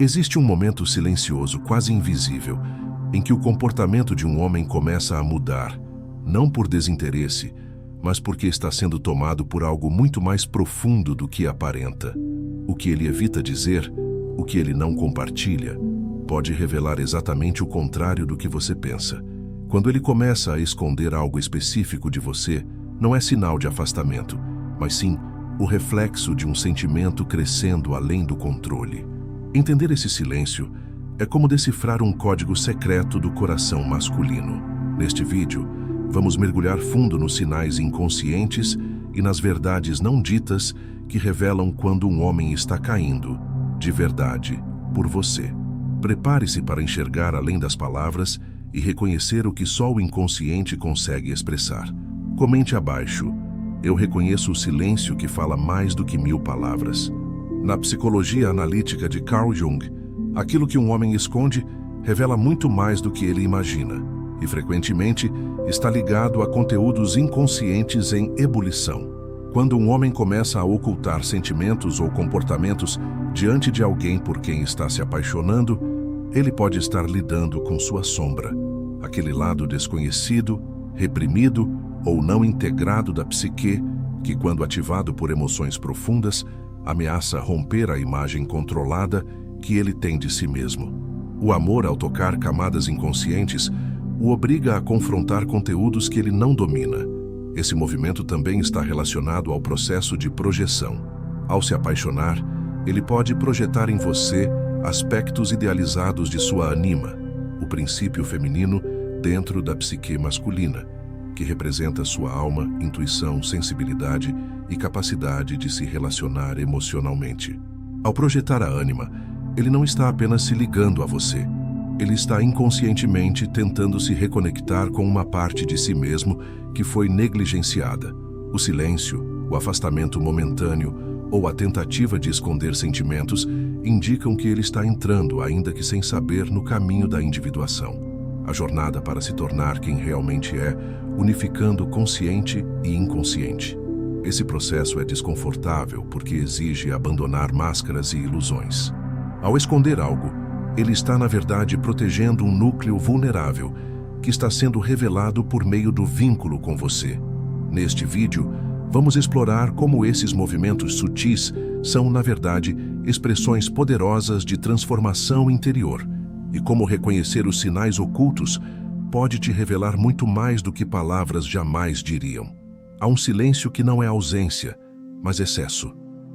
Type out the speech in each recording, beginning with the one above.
Existe um momento silencioso, quase invisível, em que o comportamento de um homem começa a mudar, não por desinteresse, mas porque está sendo tomado por algo muito mais profundo do que aparenta. O que ele evita dizer, o que ele não compartilha, pode revelar exatamente o contrário do que você pensa. Quando ele começa a esconder algo específico de você, não é sinal de afastamento, mas sim o reflexo de um sentimento crescendo além do controle. Entender esse silêncio é como decifrar um código secreto do coração masculino. Neste vídeo, vamos mergulhar fundo nos sinais inconscientes e nas verdades não ditas que revelam quando um homem está caindo, de verdade, por você. Prepare-se para enxergar além das palavras e reconhecer o que só o inconsciente consegue expressar. Comente abaixo: eu reconheço o silêncio que fala mais do que 1000 palavras. Na psicologia analítica de Carl Jung, aquilo que um homem esconde revela muito mais do que ele imagina e, frequentemente, está ligado a conteúdos inconscientes em ebulição. Quando um homem começa a ocultar sentimentos ou comportamentos diante de alguém por quem está se apaixonando, ele pode estar lidando com sua sombra, aquele lado desconhecido, reprimido ou não integrado da psique que, quando ativado por emoções profundas, ameaça romper a imagem controlada que ele tem de si mesmo. O amor, ao tocar camadas inconscientes, o obriga a confrontar conteúdos que ele não domina. Esse movimento também está relacionado ao processo de projeção. Ao se apaixonar, ele pode projetar em você aspectos idealizados de sua anima, o princípio feminino dentro da psique masculina, que representa sua alma, intuição, sensibilidade e capacidade de se relacionar emocionalmente. Ao projetar a ânima, ele não está apenas se ligando a você. Ele está inconscientemente tentando se reconectar com uma parte de si mesmo que foi negligenciada. O silêncio, o afastamento momentâneo ou a tentativa de esconder sentimentos indicam que ele está entrando, ainda que sem saber, no caminho da individuação. A jornada para se tornar quem realmente é, unificando consciente e inconsciente. Esse processo é desconfortável porque exige abandonar máscaras e ilusões. Ao esconder algo, ele está, na verdade, protegendo um núcleo vulnerável que está sendo revelado por meio do vínculo com você. Neste vídeo, vamos explorar como esses movimentos sutis são, na verdade, expressões poderosas de transformação interior e como reconhecer os sinais ocultos pode te revelar muito mais do que palavras jamais diriam. Há um silêncio que não é ausência, mas excesso.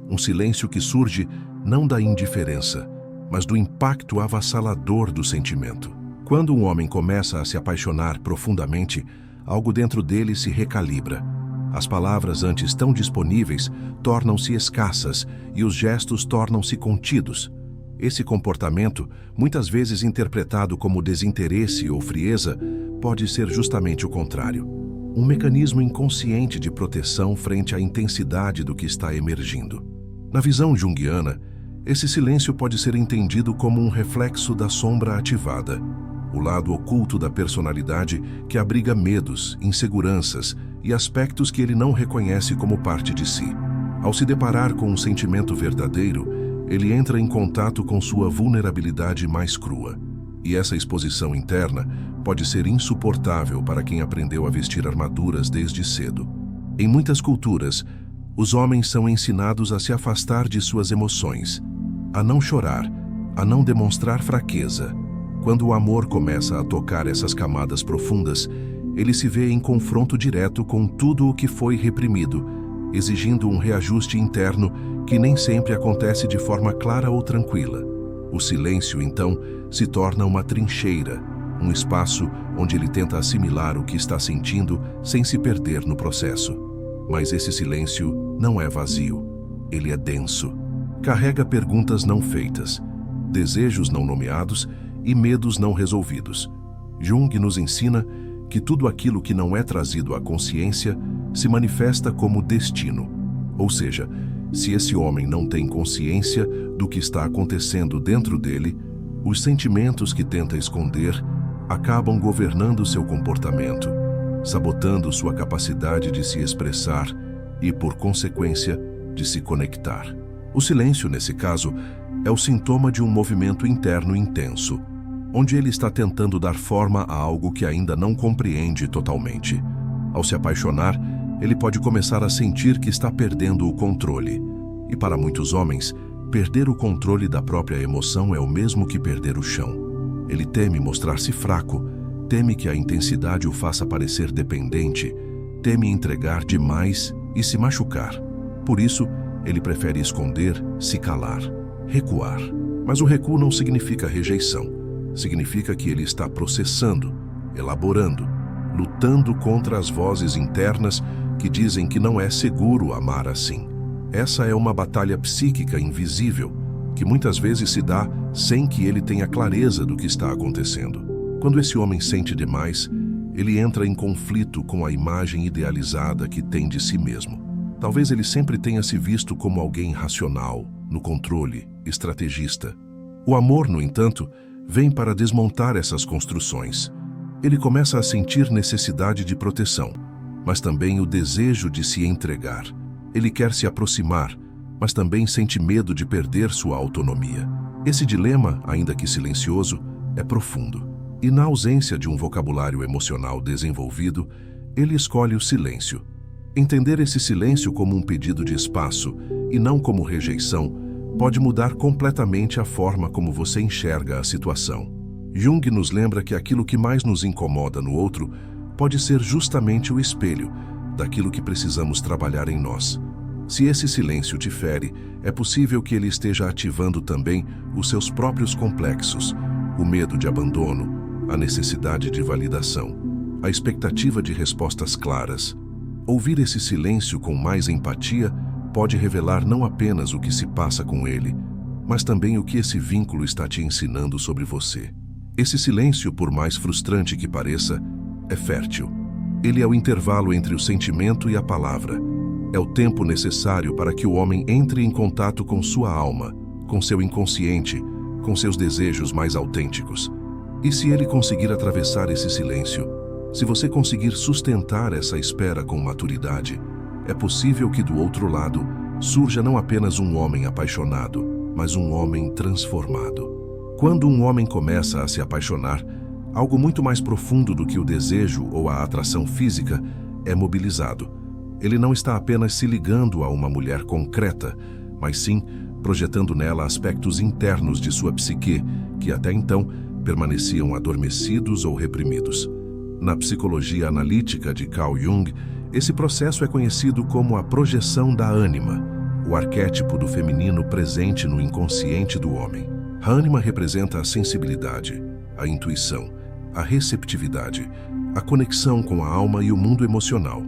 Um silêncio que surge não da indiferença, mas do impacto avassalador do sentimento. Quando um homem começa a se apaixonar profundamente, algo dentro dele se recalibra. As palavras antes tão disponíveis tornam-se escassas e os gestos tornam-se contidos. Esse comportamento, muitas vezes interpretado como desinteresse ou frieza, pode ser justamente o contrário. Um mecanismo inconsciente de proteção frente à intensidade do que está emergindo. Na visão junguiana, esse silêncio pode ser entendido como um reflexo da sombra ativada, o lado oculto da personalidade que abriga medos, inseguranças e aspectos que ele não reconhece como parte de si. Ao se deparar com um sentimento verdadeiro, ele entra em contato com sua vulnerabilidade mais crua. E essa exposição interna pode ser insuportável para quem aprendeu a vestir armaduras desde cedo. Em muitas culturas, os homens são ensinados a se afastar de suas emoções, a não chorar, a não demonstrar fraqueza. Quando o amor começa a tocar essas camadas profundas, ele se vê em confronto direto com tudo o que foi reprimido, exigindo um reajuste interno que nem sempre acontece de forma clara ou tranquila. O silêncio, então, se torna uma trincheira, um espaço onde ele tenta assimilar o que está sentindo sem se perder no processo. Mas esse silêncio não é vazio, ele é denso. Carrega perguntas não feitas, desejos não nomeados e medos não resolvidos. Jung nos ensina que tudo aquilo que não é trazido à consciência se manifesta como destino. Ou seja, se esse homem não tem consciência do que está acontecendo dentro dele, os sentimentos que tenta esconder acabam governando seu comportamento, sabotando sua capacidade de se expressar e, por consequência, de se conectar. O silêncio, nesse caso, é o sintoma de um movimento interno intenso, onde ele está tentando dar forma a algo que ainda não compreende totalmente. Ao se apaixonar, ele pode começar a sentir que está perdendo o controle. E para muitos homens, perder o controle da própria emoção é o mesmo que perder o chão. Ele teme mostrar-se fraco, teme que a intensidade o faça parecer dependente, teme entregar demais e se machucar. Por isso, ele prefere esconder, se calar, recuar. Mas o recuo não significa rejeição. Significa que ele está processando, elaborando, lutando contra as vozes internas que dizem que não é seguro amar assim. Essa é uma batalha psíquica invisível, que muitas vezes se dá sem que ele tenha clareza do que está acontecendo. Quando esse homem sente demais, ele entra em conflito com a imagem idealizada que tem de si mesmo. Talvez ele sempre tenha se visto como alguém racional, no controle, estrategista. O amor, no entanto, vem para desmontar essas construções. Ele começa a sentir necessidade de proteção, mas também o desejo de se entregar. Ele quer se aproximar, mas também sente medo de perder sua autonomia. Esse dilema, ainda que silencioso, é profundo. E na ausência de um vocabulário emocional desenvolvido, ele escolhe o silêncio. Entender esse silêncio como um pedido de espaço e não como rejeição pode mudar completamente a forma como você enxerga a situação. Jung nos lembra que aquilo que mais nos incomoda no outro pode ser justamente o espelho daquilo que precisamos trabalhar em nós. Se esse silêncio te fere, é possível que ele esteja ativando também os seus próprios complexos, o medo de abandono, a necessidade de validação, a expectativa de respostas claras. Ouvir esse silêncio com mais empatia pode revelar não apenas o que se passa com ele, mas também o que esse vínculo está te ensinando sobre você. Esse silêncio, por mais frustrante que pareça, é fértil. Ele é o intervalo entre o sentimento e a palavra. É o tempo necessário para que o homem entre em contato com sua alma, com seu inconsciente, com seus desejos mais autênticos. E se ele conseguir atravessar esse silêncio, se você conseguir sustentar essa espera com maturidade, é possível que do outro lado surja não apenas um homem apaixonado, mas um homem transformado. Quando um homem começa a se apaixonar, algo muito mais profundo do que o desejo ou a atração física é mobilizado. Ele não está apenas se ligando a uma mulher concreta, mas sim projetando nela aspectos internos de sua psique que até então permaneciam adormecidos ou reprimidos. Na psicologia analítica de Carl Jung, esse processo é conhecido como a projeção da ânima, o arquétipo do feminino presente no inconsciente do homem. A ânima representa a sensibilidade, a intuição, a receptividade, a conexão com a alma e o mundo emocional.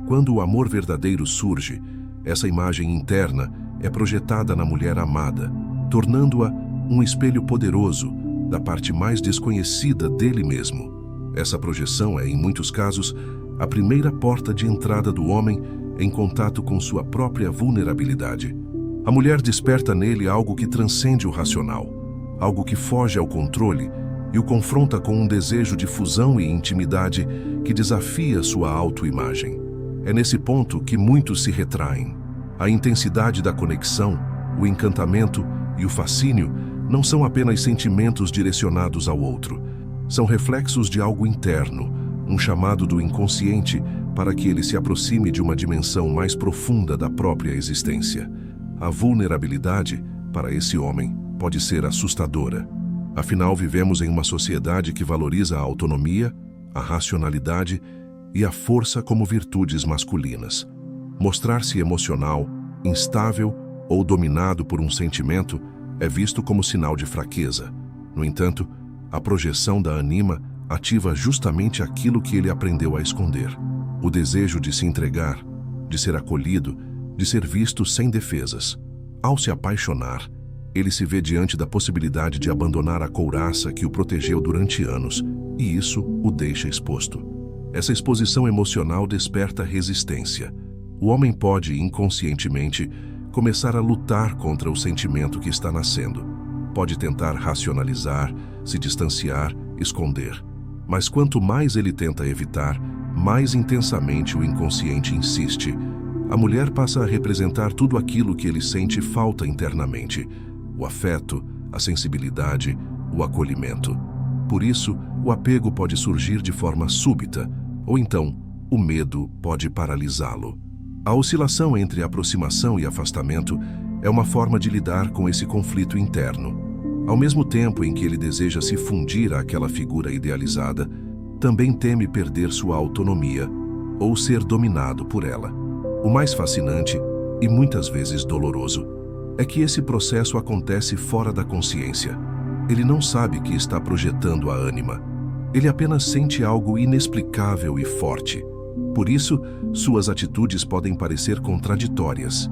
Quando o amor verdadeiro surge, essa imagem interna é projetada na mulher amada, tornando-a um espelho poderoso da parte mais desconhecida dele mesmo. Essa projeção é, em muitos casos, a primeira porta de entrada do homem em contato com sua própria vulnerabilidade. A mulher desperta nele algo que transcende o racional, algo que foge ao controle e o confronta com um desejo de fusão e intimidade que desafia sua autoimagem. É nesse ponto que muitos se retraem. A intensidade da conexão, o encantamento e o fascínio não são apenas sentimentos direcionados ao outro. São reflexos de algo interno, um chamado do inconsciente para que ele se aproxime de uma dimensão mais profunda da própria existência. A vulnerabilidade, para esse homem, pode ser assustadora. Afinal, vivemos em uma sociedade que valoriza a autonomia, a racionalidade e a força como virtudes masculinas. Mostrar-se emocional, instável ou dominado por um sentimento é visto como sinal de fraqueza. No entanto, a projeção da ânima ativa justamente aquilo que ele aprendeu a esconder. O desejo de se entregar, de ser acolhido, de ser visto sem defesas. Ao se apaixonar, ele se vê diante da possibilidade de abandonar a couraça que o protegeu durante anos, e isso o deixa exposto. Essa exposição emocional desperta resistência. O homem pode, inconscientemente, começar a lutar contra o sentimento que está nascendo. Pode tentar racionalizar, se distanciar, esconder. Mas quanto mais ele tenta evitar, mais intensamente o inconsciente insiste. A mulher passa a representar tudo aquilo que ele sente falta internamente. o afeto, a sensibilidade, o acolhimento. Por isso, o apego pode surgir de forma súbita, ou então, o medo pode paralisá-lo. A oscilação entre aproximação e afastamento é uma forma de lidar com esse conflito interno. Ao mesmo tempo em que ele deseja se fundir àquela figura idealizada, também teme perder sua autonomia ou ser dominado por ela. O mais fascinante, e muitas vezes doloroso, é que esse processo acontece fora da consciência. Ele não sabe que está projetando a ânima. Ele apenas sente algo inexplicável e forte. Por isso, suas atitudes podem parecer contraditórias.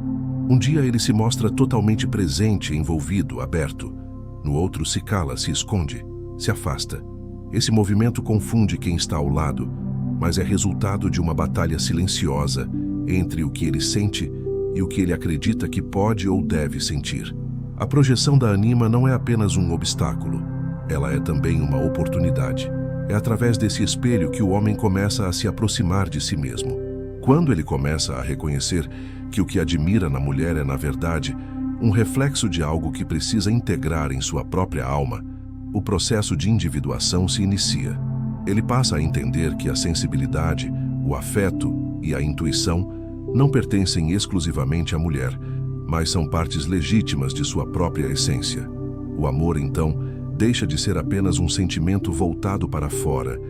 Um dia ele se mostra totalmente presente, envolvido, aberto. No outro se cala, se esconde, se afasta. Esse movimento confunde quem está ao lado, mas é resultado de uma batalha silenciosa entre o que ele sente e o que ele acredita que pode ou deve sentir. A projeção da ânima não é apenas um obstáculo, ela é também uma oportunidade. É através desse espelho que o homem começa a se aproximar de si mesmo. Quando ele começa a reconhecer que o que admira na mulher é, na verdade, um reflexo de algo que precisa integrar em sua própria alma, o processo de individuação se inicia. Ele passa a entender que a sensibilidade, o afeto e a intuição não pertencem exclusivamente à mulher, mas são partes legítimas de sua própria essência. O amor, então, deixa de ser apenas um sentimento voltado para fora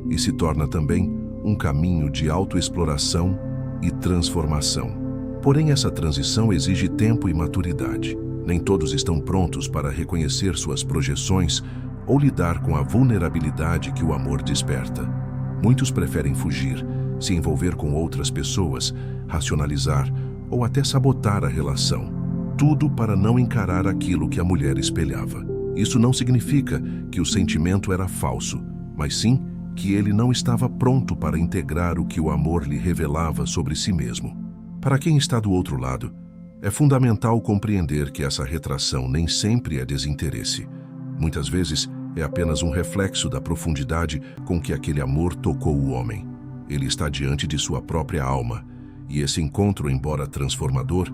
e se torna também um caminho de autoexploração e transformação. Porém, essa transição exige tempo e maturidade. Nem todos estão prontos para reconhecer suas projeções ou lidar com a vulnerabilidade que o amor desperta. Muitos preferem fugir, se envolver com outras pessoas, racionalizar ou até sabotar a relação. Tudo para não encarar aquilo que a mulher espelhava. Isso não significa que o sentimento era falso, mas sim que ele não estava pronto para integrar o que o amor lhe revelava sobre si mesmo. Para quem está do outro lado, é fundamental compreender que essa retração nem sempre é desinteresse. Muitas vezes é apenas um reflexo da profundidade com que aquele amor tocou o homem. Ele está diante de sua própria alma, e esse encontro, embora transformador,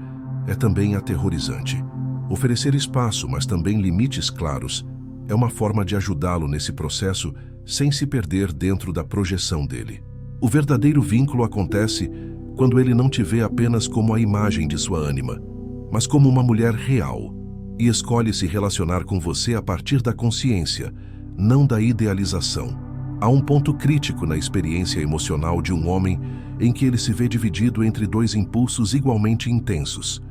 é também aterrorizante. Oferecer espaço, mas também limites claros, é uma forma de ajudá-lo nesse processo sem se perder dentro da projeção dele. O verdadeiro vínculo acontece quando ele não te vê apenas como a imagem de sua ânima, mas como uma mulher real, e escolhe se relacionar com você a partir da consciência, não da idealização. Há um ponto crítico na experiência emocional de um homem em que ele se vê dividido entre dois impulsos igualmente intensos: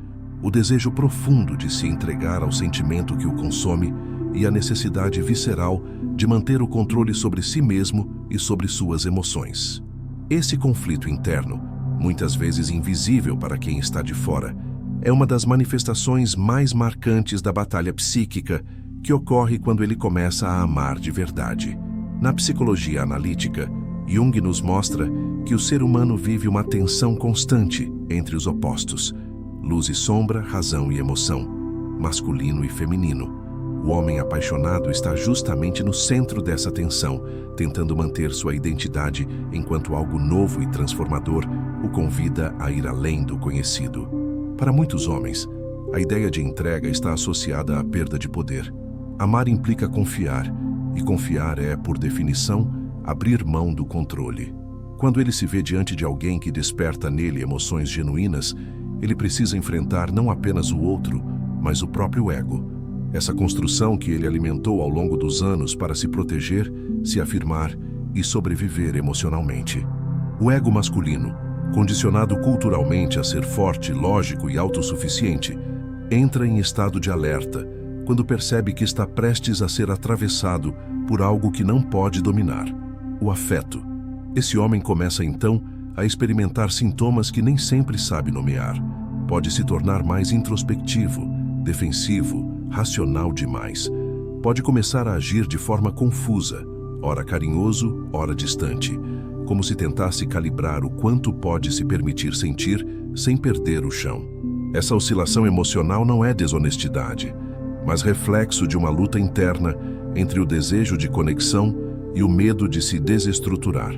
o desejo profundo de se entregar ao sentimento que o consome e a necessidade visceral de manter o controle sobre si mesmo e sobre suas emoções. Esse conflito interno, muitas vezes invisível para quem está de fora, é uma das manifestações mais marcantes da batalha psíquica que ocorre quando ele começa a amar de verdade. Na psicologia analítica, Jung nos mostra que o ser humano vive uma tensão constante entre os opostos: luz e sombra, razão e emoção, masculino e feminino. O homem apaixonado está justamente no centro dessa tensão, tentando manter sua identidade enquanto algo novo e transformador o convida a ir além do conhecido. Para muitos homens, a ideia de entrega está associada à perda de poder. Amar implica confiar, e confiar é, por definição, abrir mão do controle. Quando ele se vê diante de alguém que desperta nele emoções genuínas, ele precisa enfrentar não apenas o outro, mas o próprio ego. Essa construção que ele alimentou ao longo dos anos para se proteger, se afirmar e sobreviver emocionalmente. O ego masculino, condicionado culturalmente a ser forte, lógico e autossuficiente, entra em estado de alerta quando percebe que está prestes a ser atravessado por algo que não pode dominar: o afeto. Esse homem começa então a experimentar sintomas que nem sempre sabe nomear. Pode se tornar mais introspectivo, defensivo, racional demais. Pode começar a agir de forma confusa, ora carinhoso, ora distante, como se tentasse calibrar o quanto pode se permitir sentir sem perder o chão. Essa oscilação emocional não é desonestidade, mas reflexo de uma luta interna entre o desejo de conexão e o medo de se desestruturar.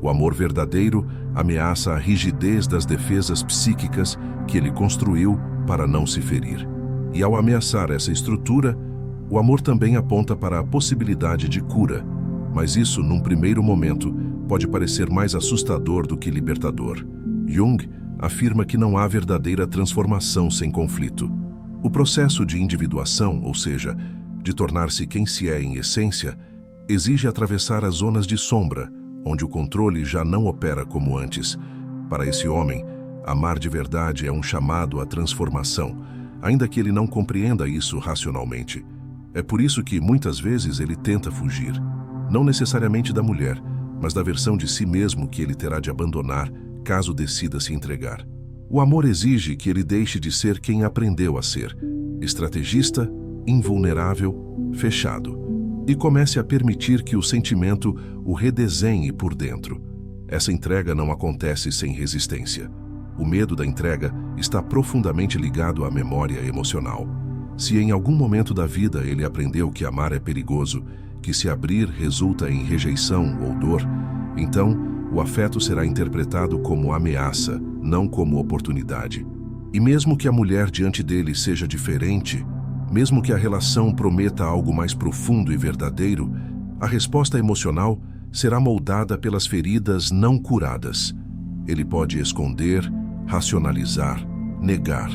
O amor verdadeiro ameaça a rigidez das defesas psíquicas que ele construiu para não se ferir. E ao ameaçar essa estrutura, o amor também aponta para a possibilidade de cura, mas isso, num primeiro momento, pode parecer mais assustador do que libertador. Jung afirma que não há verdadeira transformação sem conflito. O processo de individuação, ou seja, de tornar-se quem se é em essência, exige atravessar as zonas de sombra, onde o controle já não opera como antes. Para esse homem, amar de verdade é um chamado à transformação, ainda que ele não compreenda isso racionalmente. É por isso que, muitas vezes, ele tenta fugir, não necessariamente da mulher, mas da versão de si mesmo que ele terá de abandonar caso decida se entregar. O amor exige que ele deixe de ser quem aprendeu a ser, estrategista, invulnerável, fechado, e comece a permitir que o sentimento o redesenhe por dentro. Essa entrega não acontece sem resistência. O medo da entrega está profundamente ligado à memória emocional. Se em algum momento da vida ele aprendeu que amar é perigoso, que se abrir resulta em rejeição ou dor, então o afeto será interpretado como ameaça, não como oportunidade. E mesmo que a mulher diante dele seja diferente, mesmo que a relação prometa algo mais profundo e verdadeiro, a resposta emocional será moldada pelas feridas não curadas. Ele pode esconder, racionalizar, negar.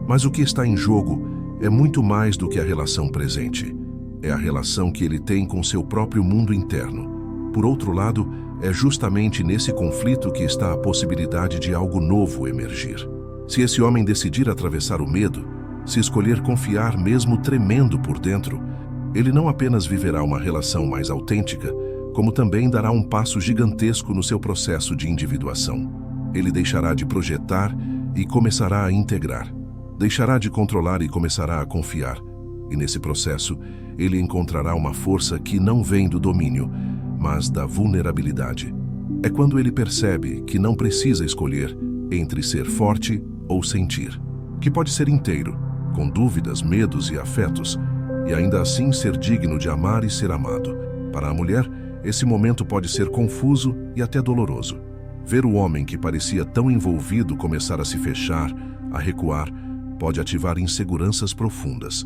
Mas o que está em jogo é muito mais do que a relação presente. É a relação que ele tem com seu próprio mundo interno. Por outro lado, é justamente nesse conflito que está a possibilidade de algo novo emergir. Se esse homem decidir atravessar o medo, se escolher confiar mesmo tremendo por dentro, ele não apenas viverá uma relação mais autêntica, como também dará um passo gigantesco no seu processo de individuação. Ele deixará de projetar e começará a integrar. Deixará de controlar e começará a confiar. E nesse processo, ele encontrará uma força que não vem do domínio, mas da vulnerabilidade. É quando ele percebe que não precisa escolher entre ser forte ou sentir, que pode ser inteiro, com dúvidas, medos e afetos, e ainda assim ser digno de amar e ser amado. Para a mulher, esse momento pode ser confuso e até doloroso. Ver o homem que parecia tão envolvido começar a se fechar, a recuar, pode ativar inseguranças profundas.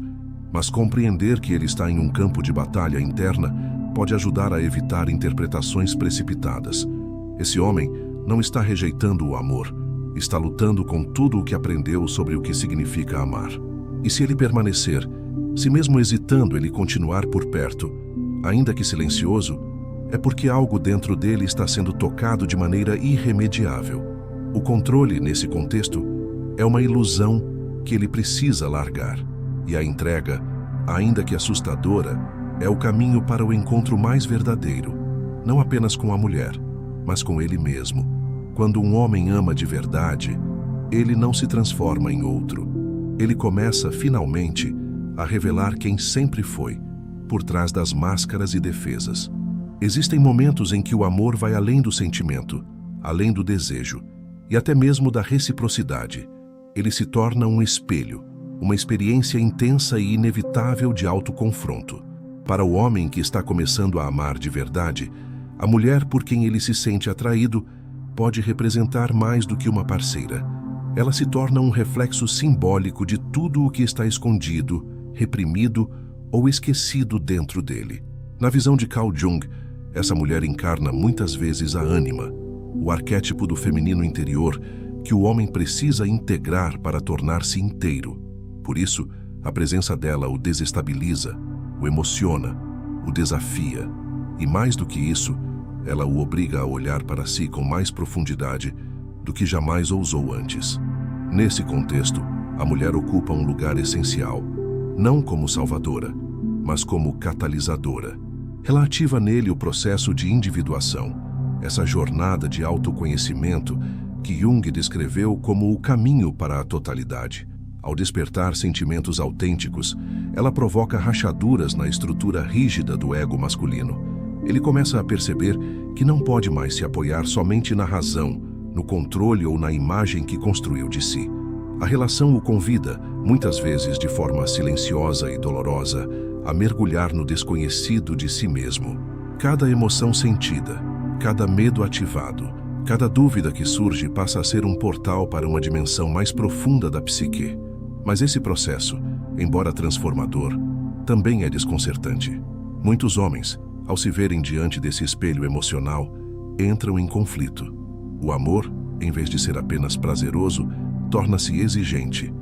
Mas compreender que ele está em um campo de batalha interna pode ajudar a evitar interpretações precipitadas. Esse homem não está rejeitando o amor, está lutando com tudo o que aprendeu sobre o que significa amar. E se ele permanecer, se mesmo hesitando ele continuar por perto, ainda que silencioso, é porque algo dentro dele está sendo tocado de maneira irremediável. O controle, nesse contexto, é uma ilusão que ele precisa largar. E a entrega, ainda que assustadora, é o caminho para o encontro mais verdadeiro, não apenas com a mulher, mas com ele mesmo. Quando um homem ama de verdade, ele não se transforma em outro. Ele começa, finalmente, a revelar quem sempre foi, por trás das máscaras e defesas. Existem momentos em que o amor vai além do sentimento, além do desejo, e até mesmo da reciprocidade. Ele se torna um espelho, uma experiência intensa e inevitável de autoconfronto. Para o homem que está começando a amar de verdade, a mulher por quem ele se sente atraído pode representar mais do que uma parceira. Ela se torna um reflexo simbólico de tudo o que está escondido, reprimido ou esquecido dentro dele. Na visão de Carl Jung, essa mulher encarna muitas vezes a ânima, o arquétipo do feminino interior que o homem precisa integrar para tornar-se inteiro. Por isso, a presença dela o desestabiliza, o emociona, o desafia, e mais do que isso, ela o obriga a olhar para si com mais profundidade do que jamais ousou antes. Nesse contexto, a mulher ocupa um lugar essencial, não como salvadora, mas como catalisadora. Ela ativa nele o processo de individuação, essa jornada de autoconhecimento que Jung descreveu como o caminho para a totalidade. Ao despertar sentimentos autênticos, ela provoca rachaduras na estrutura rígida do ego masculino. Ele começa a perceber que não pode mais se apoiar somente na razão, no controle ou na imagem que construiu de si. A relação o convida, muitas vezes de forma silenciosa e dolorosa, a mergulhar no desconhecido de si mesmo. Cada emoção sentida, cada medo ativado, cada dúvida que surge passa a ser um portal para uma dimensão mais profunda da psique. Mas esse processo, embora transformador, também é desconcertante. Muitos homens, ao se verem diante desse espelho emocional, entram em conflito. O amor, em vez de ser apenas prazeroso, torna-se exigente.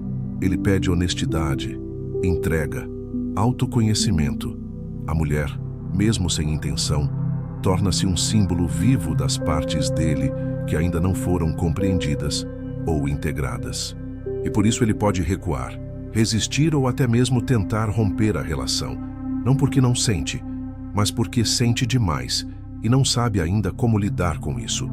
Ele pede honestidade, entrega, autoconhecimento. A mulher, mesmo sem intenção, torna-se um símbolo vivo das partes dele que ainda não foram compreendidas ou integradas. E por isso ele pode recuar, resistir ou até mesmo tentar romper a relação, não porque não sente, mas porque sente demais e não sabe ainda como lidar com isso.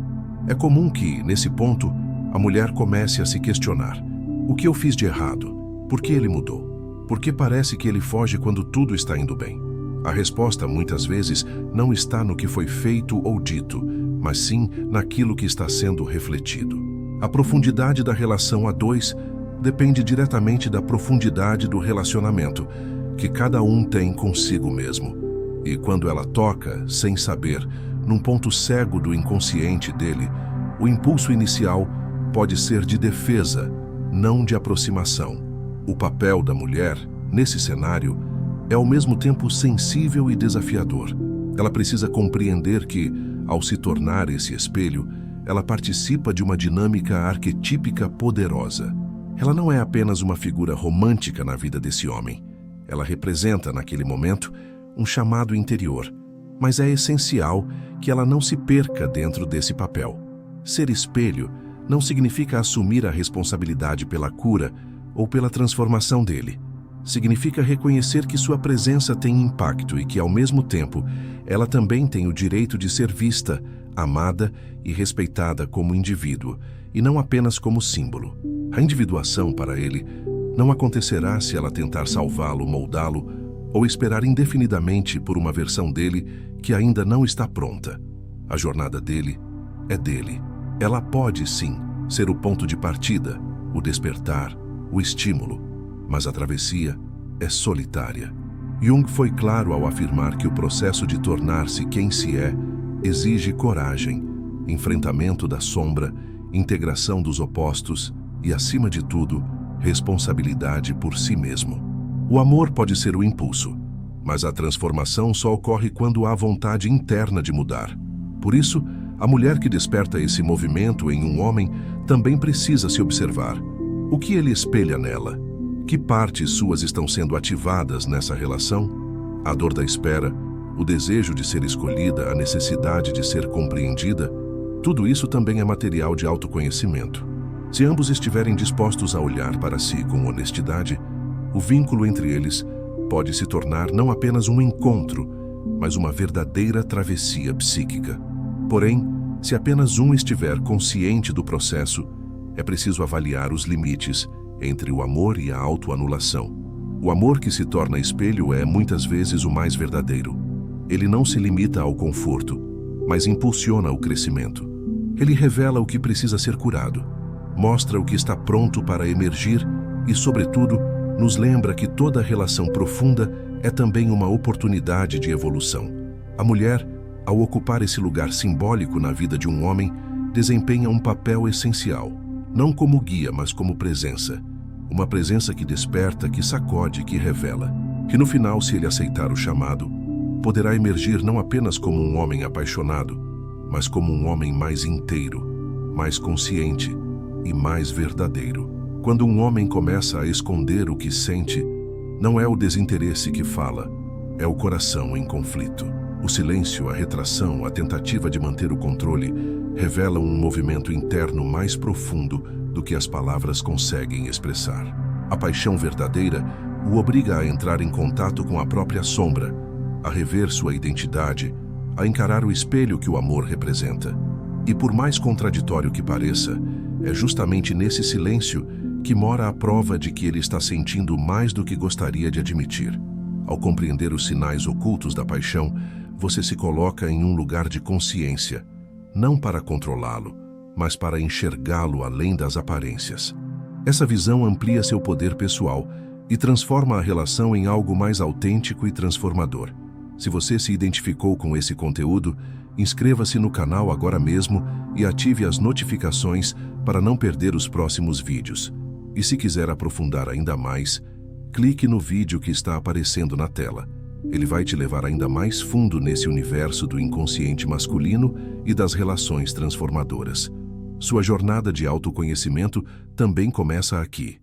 É comum que, nesse ponto, a mulher comece a se questionar: o que eu fiz de errado? Por que ele mudou? Por que parece que ele foge quando tudo está indo bem? A resposta, muitas vezes, não está no que foi feito ou dito, mas sim naquilo que está sendo refletido. A profundidade da relação a dois depende diretamente da profundidade do relacionamento que cada um tem consigo mesmo. E quando ela toca, sem saber, num ponto cego do inconsciente dele, o impulso inicial pode ser de defesa, não de aproximação. O papel da mulher, nesse cenário, é ao mesmo tempo sensível e desafiador. Ela precisa compreender que, ao se tornar esse espelho, ela participa de uma dinâmica arquetípica poderosa. Ela não é apenas uma figura romântica na vida desse homem. Ela representa, naquele momento, um chamado interior, mas é essencial que ela não se perca dentro desse papel. Ser espelho não significa assumir a responsabilidade pela cura ou pela transformação dele. Significa reconhecer que sua presença tem impacto e que, ao mesmo tempo, ela também tem o direito de ser vista, amada e respeitada como indivíduo, e não apenas como símbolo. A individuação, para ele, não acontecerá se ela tentar salvá-lo, moldá-lo ou esperar indefinidamente por uma versão dele que ainda não está pronta. A jornada dele é dele. Ela pode, sim, ser o ponto de partida, o despertar, o estímulo, mas a travessia é solitária. Jung foi claro ao afirmar que o processo de tornar-se quem se é exige coragem, enfrentamento da sombra, integração dos opostos e, acima de tudo, responsabilidade por si mesmo. O amor pode ser o impulso, mas a transformação só ocorre quando há vontade interna de mudar. Por isso, a mulher que desperta esse movimento em um homem também precisa se observar. O que ele espelha nela? Que partes suas estão sendo ativadas nessa relação? A dor da espera, o desejo de ser escolhida, a necessidade de ser compreendida? Tudo isso também é material de autoconhecimento. Se ambos estiverem dispostos a olhar para si com honestidade, o vínculo entre eles pode se tornar não apenas um encontro, mas uma verdadeira travessia psíquica. Porém, se apenas um estiver consciente do processo, é preciso avaliar os limites entre o amor e a autoanulação. O amor que se torna espelho é, muitas vezes, o mais verdadeiro. Ele não se limita ao conforto, mas impulsiona o crescimento. Ele revela o que precisa ser curado, mostra o que está pronto para emergir e, sobretudo, nos lembra que toda relação profunda é também uma oportunidade de evolução. A mulher, ao ocupar esse lugar simbólico na vida de um homem, desempenha um papel essencial, não como guia, mas como presença. Uma presença que desperta, que sacode, que revela. Que no final, se ele aceitar o chamado, poderá emergir não apenas como um homem apaixonado, mas como um homem mais inteiro, mais consciente e mais verdadeiro. Quando um homem começa a esconder o que sente, não é o desinteresse que fala, é o coração em conflito. O silêncio, a retração, a tentativa de manter o controle revelam um movimento interno mais profundo do que as palavras conseguem expressar. A paixão verdadeira o obriga a entrar em contato com a própria sombra, a rever sua identidade, a encarar o espelho que o amor representa. E por mais contraditório que pareça, é justamente nesse silêncio que mora a prova de que ele está sentindo mais do que gostaria de admitir. Ao compreender os sinais ocultos da paixão, você se coloca em um lugar de consciência, não para controlá-lo, mas para enxergá-lo além das aparências. Essa visão amplia seu poder pessoal e transforma a relação em algo mais autêntico e transformador. Se você se identificou com esse conteúdo, inscreva-se no canal agora mesmo e ative as notificações para não perder os próximos vídeos. E se quiser aprofundar ainda mais, clique no vídeo que está aparecendo na tela. Ele vai te levar ainda mais fundo nesse universo do inconsciente masculino e das relações transformadoras. Sua jornada de autoconhecimento também começa aqui.